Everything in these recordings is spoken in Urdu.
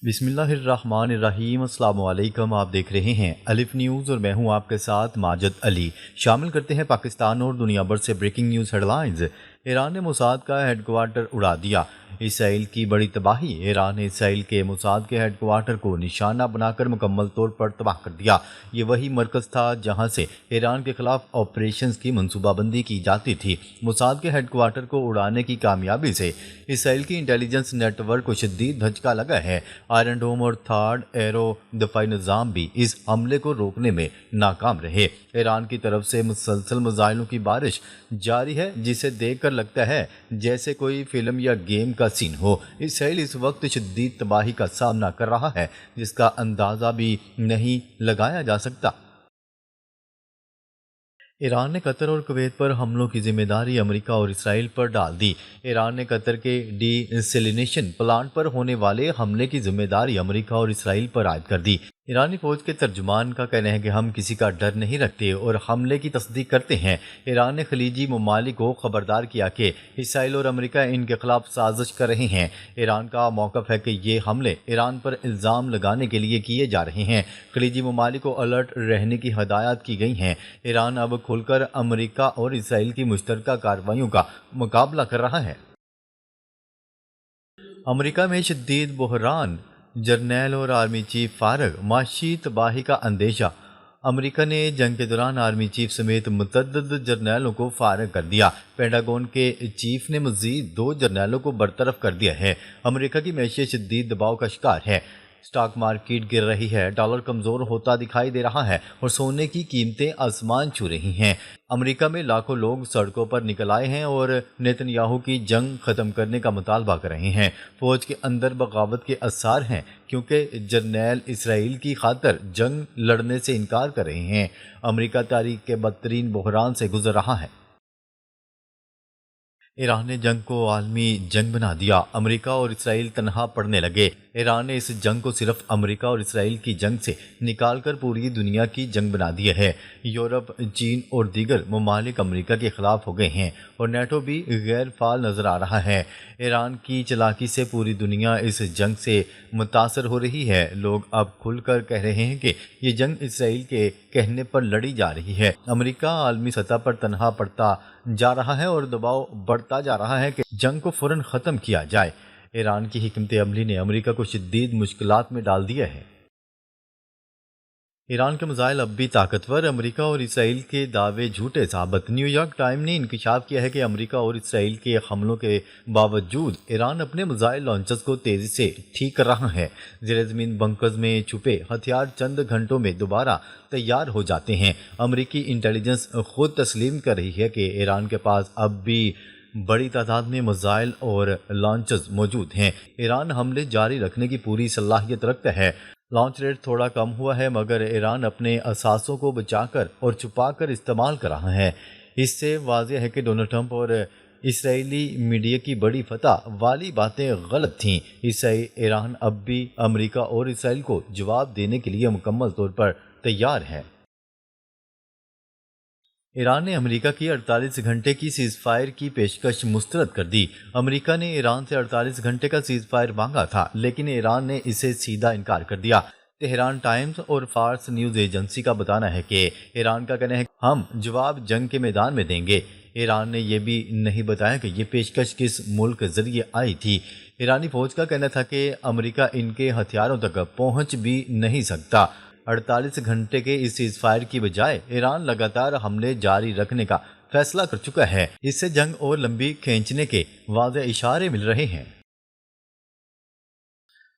بسم اللہ الرحمن الرحیم۔ السلام علیکم، آپ دیکھ رہے ہیں الف نیوز اور میں ہوں آپ کے ساتھ ماجد علی۔ شامل کرتے ہیں پاکستان اور دنیا بھر سے breaking news head lines. Iran نے موساد کا ہیڈ کوارٹر اڑا دیا، اسرائیل کی بڑی تباہی۔ ایران نے اسرائیل کے موساد کے ہیڈ کوارٹر کو نشانہ بنا کر مکمل طور پر تباہ کر دیا۔ یہ وہی مرکز تھا جہاں سے ایران کے خلاف آپریشنز کی منصوبہ بندی کی جاتی تھی۔ موساد کے ہیڈ کوارٹر کو اڑانے کی کامیابی سے اسرائیل کی انٹیلیجنس نیٹ ورک کو شدید دھچکا لگا ہے۔ آئرن ڈوم اور تھرڈ ایرو دفاعی نظام بھی اس حملے کو روکنے میں ناکام رہے۔ ایران کی طرف سے مسلسل میزائلوں کی بارش جاری ہے، جسے دیکھ کر لگتا ہے جیسے کوئی فلم یا گیم کا سین ہو۔ اسرائیل اس وقت شدید تباہی کا سامنا کر رہا ہے جس کا اندازہ بھی نہیں لگایا جا سکتا۔ ایران نے قطر اور کویت پر حملوں کی ذمہ داری امریکہ اور اسرائیل پر ڈال دی۔ ایران نے قطر کے ڈی سیلینیشن پلانٹ پر ہونے والے حملے کی ذمہ داری امریکہ اور اسرائیل پر عائد کر دی۔ ایرانی فوج کے ترجمان کا کہنا ہے کہ ہم کسی کا ڈر نہیں رکھتے اور حملے کی تصدیق کرتے ہیں۔ ایران نے خلیجی ممالک کو خبردار کیا کہ اسرائیل اور امریکہ ان کے خلاف سازش کر رہے ہیں۔ ایران کا موقف ہے کہ یہ حملے ایران پر الزام لگانے کے لیے کیے جا رہے ہیں۔ خلیجی ممالک کو الرٹ رہنے کی ہدایات کی گئی ہیں۔ ایران اب کھل کر امریکہ اور اسرائیل کی مشترکہ کارروائیوں کا مقابلہ کر رہا ہے۔ امریکہ میں شدید بحران، جرنیل اور آرمی چیف فارغ، معاشی تباہی کا اندیشہ۔ امریکہ نے جنگ کے دوران آرمی چیف سمیت متعدد جرنیلوں کو فارغ کر دیا۔ پینٹاگون کے چیف نے مزید 2 جرنیلوں کو برطرف کر دیا ہے۔ امریکہ کی معیشت شدید دباؤ کا شکار ہے، اسٹاک مارکیٹ گر رہی ہے، ڈالر کمزور ہوتا دکھائی دے رہا ہے اور سونے کی قیمتیں آسمان چھو رہی ہیں۔ امریکہ میں لاکھوں لوگ سڑکوں پر نکل آئے ہیں اور نیتن یاہو کی جنگ ختم کرنے کا مطالبہ کر رہے ہیں۔ فوج کے اندر بغاوت کے آثار ہیں کیونکہ جرنیل اسرائیل کی خاطر جنگ لڑنے سے انکار کر رہے ہیں۔ امریکہ تاریخ کے بدترین بحران سے گزر رہا ہے۔ ایران نے جنگ کو عالمی جنگ بنا دیا، امریکہ اور اسرائیل تنہا پڑنے لگے۔ ایران نے اس جنگ کو صرف امریکہ اور اسرائیل کی جنگ سے نکال کر پوری دنیا کی جنگ بنا دیا ہے۔ یورپ، چین اور دیگر ممالک امریکہ کے خلاف ہو گئے ہیں اور نیٹو بھی غیر فعال نظر آ رہا ہے۔ ایران کی چالاکی سے پوری دنیا اس جنگ سے متاثر ہو رہی ہے۔ لوگ اب کھل کر کہہ رہے ہیں کہ یہ جنگ اسرائیل کے کہنے پر لڑی جا رہی ہے۔ امریکہ عالمی سطح پر تنہا پڑتا جا رہا ہے اور دباؤ بڑھتا جا رہا ہے کہ جنگ کو فوراً ختم کیا جائے۔ ایران کی حکمت عملی نے امریکہ کو شدید مشکلات میں ڈال دیا ہے۔ ایران کے میزائل اب بھی طاقتور، امریکہ اور اسرائیل کے دعوے جھوٹے ثابت۔ نیو یارک ٹائم نے انکشاف کیا ہے کہ امریکہ اور اسرائیل کے حملوں کے باوجود ایران اپنے میزائل لانچرز کو تیزی سے ٹھیک کر رہا ہے۔ زیر زمین بنکرز میں چھپے ہتھیار چند گھنٹوں میں دوبارہ تیار ہو جاتے ہیں۔ امریکی انٹیلیجنس خود تسلیم کر رہی ہے کہ ایران کے پاس اب بھی بڑی تعداد میں میزائل اور لانچرز موجود ہیں۔ ایران حملے جاری رکھنے کی پوری صلاحیت رکھتا ہے۔ لانچ ریٹ تھوڑا کم ہوا ہے مگر ایران اپنے اثاثوں کو بچا کر اور چھپا کر استعمال کر رہا ہے۔ اس سے واضح ہے کہ ڈونلڈ ٹرمپ اور اسرائیلی میڈیا کی بڑی فتح والی باتیں غلط تھیں۔ اس سے ایران اب بھی امریکہ اور اسرائیل کو جواب دینے کے لیے مکمل طور پر تیار ہے۔ ایران نے امریکہ کی 48 گھنٹے کی سیز فائر کی پیشکش مسترد کر دی۔ امریکہ نے ایران سے 48 گھنٹے کا سیز فائر مانگا تھا لیکن ایران نے اسے سیدھا انکار کر دیا۔ تہران ٹائمز اور فارس نیوز ایجنسی کا بتانا ہے کہ ایران کا کہنا ہے کہ ہم جواب جنگ کے میدان میں دیں گے۔ ایران نے یہ بھی نہیں بتایا کہ یہ پیشکش کس ملک کے ذریعے آئی تھی۔ ایرانی فوج کا کہنا تھا کہ امریکہ ان کے ہتھیاروں تک پہنچ بھی نہیں سکتا۔ 48 گھنٹے کے اس سیز فائر کی بجائے ایران لگاتار حملے جاری رکھنے کا فیصلہ کر چکا ہے۔ اس سے جنگ اور لمبی کھینچنے کے واضح اشارے مل رہے ہیں۔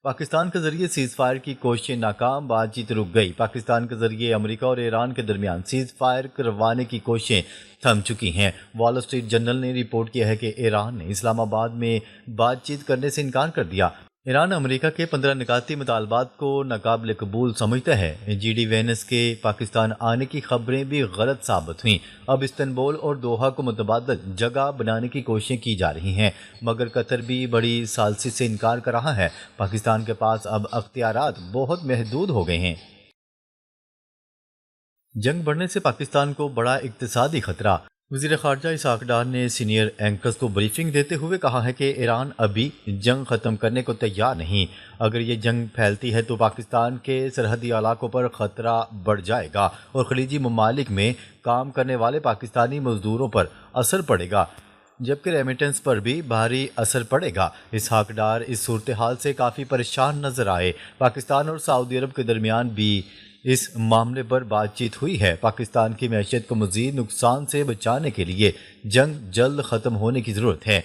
پاکستان کے ذریعے سیز فائر کی کوششیں ناکام، بات چیت رک گئی۔ پاکستان کے ذریعے امریکہ اور ایران کے درمیان سیز فائر کروانے کی کوششیں تھم چکی ہیں۔ وال اسٹریٹ جرنل نے رپورٹ کیا ہے کہ ایران نے اسلام آباد میں بات چیت کرنے سے انکار کر دیا۔ ایران امریکہ کے 15 نکاتی مطالبات کو ناقابل قبول سمجھتا ہے۔ جی ڈی وینس کے پاکستان آنے کی خبریں بھی غلط ثابت ہوئیں۔ اب استنبول اور دوحہ کو متبادل جگہ بنانے کی کوششیں کی جا رہی ہیں مگر قطر بھی بڑی ثالثی سے انکار کر رہا ہے۔ پاکستان کے پاس اب اختیارات بہت محدود ہو گئے ہیں۔ جنگ بڑھنے سے پاکستان کو بڑا اقتصادی خطرہ۔ وزیر خارجہ اسحاق ڈار نے سینئر اینکرز کو بریفنگ دیتے ہوئے کہا ہے کہ ایران ابھی جنگ ختم کرنے کو تیار نہیں۔ اگر یہ جنگ پھیلتی ہے تو پاکستان کے سرحدی علاقوں پر خطرہ بڑھ جائے گا اور خلیجی ممالک میں کام کرنے والے پاکستانی مزدوروں پر اثر پڑے گا، جبکہ ریمیٹنس پر بھی بھاری اثر پڑے گا۔ اسحاق ڈار اس صورتحال سے کافی پریشان نظر آئے۔ پاکستان اور سعودی عرب کے درمیان بھی اس معاملے پر بات چیت ہوئی ہے۔ پاکستان کی معیشت کو مزید نقصان سے بچانے کے لیے جنگ جلد ختم ہونے کی ضرورت ہے۔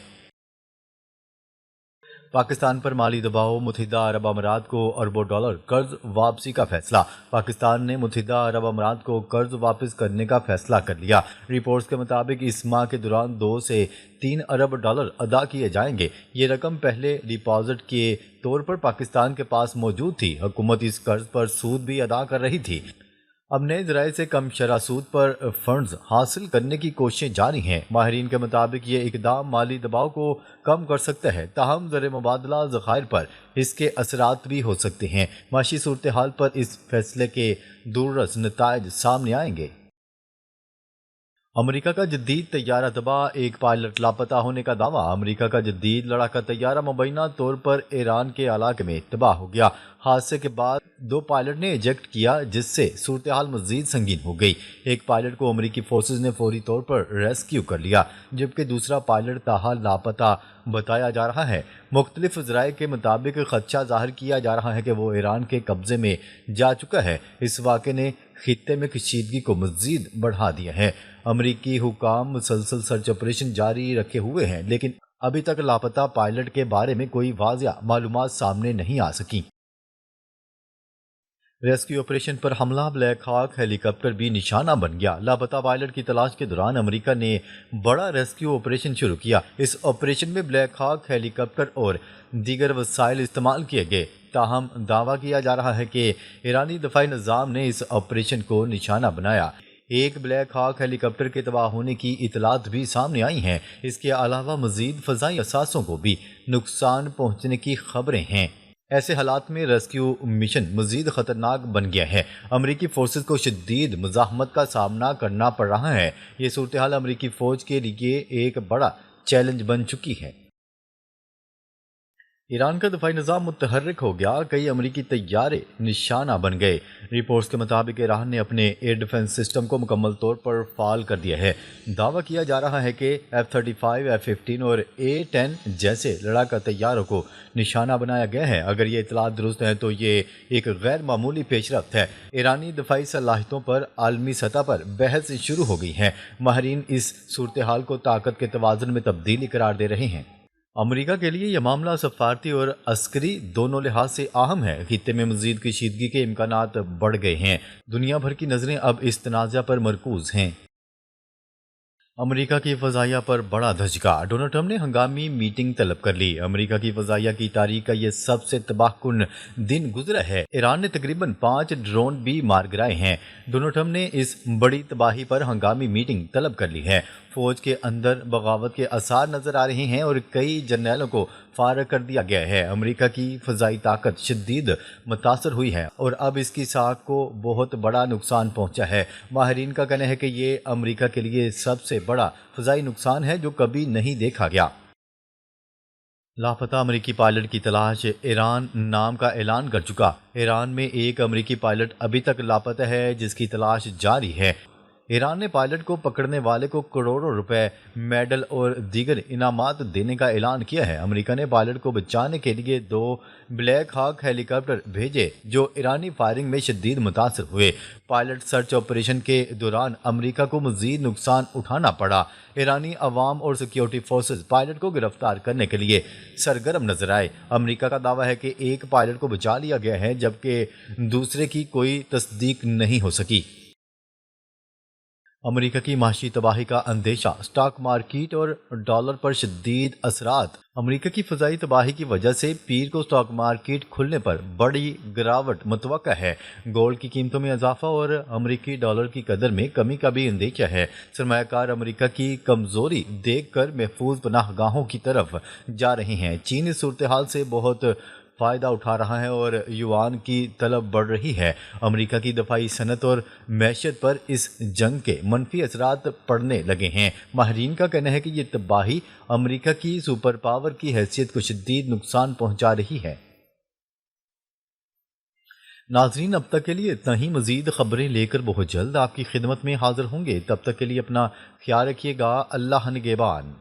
پاکستان پر مالی دباؤ، متحدہ عرب امارات کو اربوں ڈالر قرض واپسی کا فیصلہ۔ پاکستان نے متحدہ عرب امارات کو قرض واپس کرنے کا فیصلہ کر لیا۔ رپورٹس کے مطابق اس ماہ کے دوران 2 سے 3 ارب ڈالر ادا کیے جائیں گے۔ یہ رقم پہلے ڈپازٹ کے طور پر پاکستان کے پاس موجود تھی۔ حکومت اس قرض پر سود بھی ادا کر رہی تھی۔ اب نئے ذرائع سے کم شرح سود پر فنڈز حاصل کرنے کی کوششیں جاری ہیں۔ ماہرین کے مطابق یہ اقدام مالی دباؤ کو کم کر سکتا ہے، تاہم زر مبادلہ ذخائر پر اس کے اثرات بھی ہو سکتے ہیں۔ معاشی صورتحال پر اس فیصلے کے دوررس نتائج سامنے آئیں گے۔ امریکہ کا جدید طیارہ تباہ، ایک پائلٹ لاپتہ ہونے کا دعویٰ۔ امریکہ کا جدید لڑاکا طیارہ مبینہ طور پر ایران کے علاقے میں تباہ ہو گیا۔ حادثے کے بعد 2 پائلٹ نے ایجیکٹ کیا، جس سے صورتحال مزید سنگین ہو گئی۔ ایک پائلٹ کو امریکی فورسز نے فوری طور پر ریسکیو کر لیا، جبکہ دوسرا پائلٹ تاحال لاپتہ بتایا جا رہا ہے۔ مختلف ذرائع کے مطابق خدشہ ظاہر کیا جا رہا ہے کہ وہ ایران کے قبضے میں جا چکا ہے۔ اس واقعے نے خطے میں کشیدگی کو مزید بڑھا دیا ہے۔ امریکی حکام مسلسل سرچ آپریشن جاری رکھے ہوئے ہیں، لیکن ابھی تک لاپتہ پائلٹ کے بارے میں کوئی واضح معلومات سامنے نہیں آ سکیں۔ ریسکیو آپریشن پر حملہ، بلیک ہاک ہیلی کاپٹر بھی نشانہ بن گیا۔ لاپتہ پائلٹ کی تلاش کے دوران امریکہ نے بڑا ریسکیو آپریشن شروع کیا۔ اس آپریشن میں بلیک ہاک ہیلی کاپٹر اور دیگر وسائل استعمال کیے گئے، تاہم دعویٰ کیا جا رہا ہے کہ ایرانی دفاعی نظام نے اس آپریشن کو نشانہ بنایا۔ ایک بلیک ہاک ہیلی کاپٹر کے تباہ ہونے کی اطلاعات بھی سامنے آئی ہیں۔ اس کے علاوہ مزید فضائی اثاثوں کو بھی نقصان پہنچنے کی خبریں ہیں۔ ایسے حالات میں ریسکیو مشن مزید خطرناک بن گیا ہے۔ امریکی فورسز کو شدید مزاحمت کا سامنا کرنا پڑ رہا ہے۔ یہ صورتحال امریکی فوج کے لیے ایک بڑا چیلنج بن چکی ہے۔ ایران کا دفاعی نظام متحرک ہو گیا، کئی امریکی طیارے نشانہ بن گئے۔ رپورٹس کے مطابق ایران نے اپنے ایئر ڈیفنس سسٹم کو مکمل طور پر فعال کر دیا ہے۔ دعویٰ کیا جا رہا ہے کہ F-35، F-15 اور A-10 جیسے لڑاکا طیاروں کو نشانہ بنایا گیا ہے۔ اگر یہ اطلاعات درست ہیں تو یہ ایک غیر معمولی پیش رفت ہے۔ ایرانی دفاعی صلاحیتوں پر عالمی سطح پر بحث شروع ہو گئی ہے۔ ماہرین اس صورتحال کو طاقت کے توازن میں تبدیلی قرار دے رہے ہیں۔ امریکہ کے لیے یہ معاملہ سفارتی اور عسکری دونوں لحاظ سے اہم ہے۔ خطے میں مزید کشیدگی کے امکانات بڑھ گئے ہیں۔ دنیا بھر کی نظریں اب اس تنازع پر مرکوز ہیں۔ امریکہ کی فضائیہ پر بڑا دھچکا، ڈونلڈ ٹرمپ نے ہنگامی میٹنگ طلب کر لی۔ امریکہ کی فضائیہ کی تاریخ کا یہ سب سے تباہ کن دن گزرا ہے۔ ایران نے تقریباً 5 ڈرون بھی مار گرائے ہیں۔ ڈونلڈ ٹرمپ نے اس بڑی تباہی پر ہنگامی میٹنگ طلب کر لی ہے۔ فوج کے اندر بغاوت کے آثار نظر آ رہے ہیں اور کئی جرنیلوں کو فارغ کر دیا گیا ہے۔ امریکہ کی فضائی طاقت شدید متاثر ہوئی ہے اور اب اس کی ساکھ کو بہت بڑا نقصان پہنچا ہے۔ ماہرین کا کہنا ہے کہ یہ امریکہ کے لیے سب سے بڑا فضائی نقصان ہے جو کبھی نہیں دیکھا گیا۔ لاپتہ امریکی پائلٹ کی تلاش، ایران نام کا اعلان کر چکا۔ ایران میں ایک امریکی پائلٹ ابھی تک لاپتہ ہے جس کی تلاش جاری ہے۔ ایران نے پائلٹ کو پکڑنے والے کو کروڑوں روپے، میڈل اور دیگر انعامات دینے کا اعلان کیا ہے۔ امریکہ نے پائلٹ کو بچانے کے لیے 2 بلیک ہاک ہیلی کاپٹر بھیجے جو ایرانی فائرنگ میں شدید متاثر ہوئے۔ پائلٹ سرچ آپریشن کے دوران امریکہ کو مزید نقصان اٹھانا پڑا۔ ایرانی عوام اور سیکیورٹی فورسز پائلٹ کو گرفتار کرنے کے لیے سرگرم نظر آئے۔ امریکہ کا دعویٰ ہے کہ ایک پائلٹ کو بچا لیا گیا ہے جبکہ دوسرے کی کوئی تصدیق نہیں ہو سکی۔ امریکہ کی معاشی تباہی کا اندیشہ، اسٹاک مارکیٹ اور ڈالر پر شدید اثرات۔ امریکہ کی فضائی تباہی کی وجہ سے پیر کو اسٹاک مارکیٹ کھلنے پر بڑی گراوٹ متوقع ہے۔ گولڈ کی قیمتوں میں اضافہ اور امریکی ڈالر کی قدر میں کمی کا بھی اندیشہ ہے۔ سرمایہ کار امریکہ کی کمزوری دیکھ کر محفوظ پناہ گاہوں کی طرف جا رہے ہیں۔ چین اس صورتحال سے بہت فائدہ اٹھا رہا ہے اور یوان کی طلب بڑھ رہی ہے۔ امریکہ کی دفاعی صنعت اور معیشت پر اس جنگ کے منفی اثرات پڑنے لگے ہیں۔ ماہرین کا کہنا ہے کہ یہ تباہی امریکہ کی سپر پاور کی حیثیت کو شدید نقصان پہنچا رہی ہے۔ ناظرین، اب تک کے لیے اتنا ہی۔ مزید خبریں لے کر بہت جلد آپ کی خدمت میں حاضر ہوں گے۔ تب تک کے لیے اپنا خیال رکھیے گا۔ اللہ نگہبان۔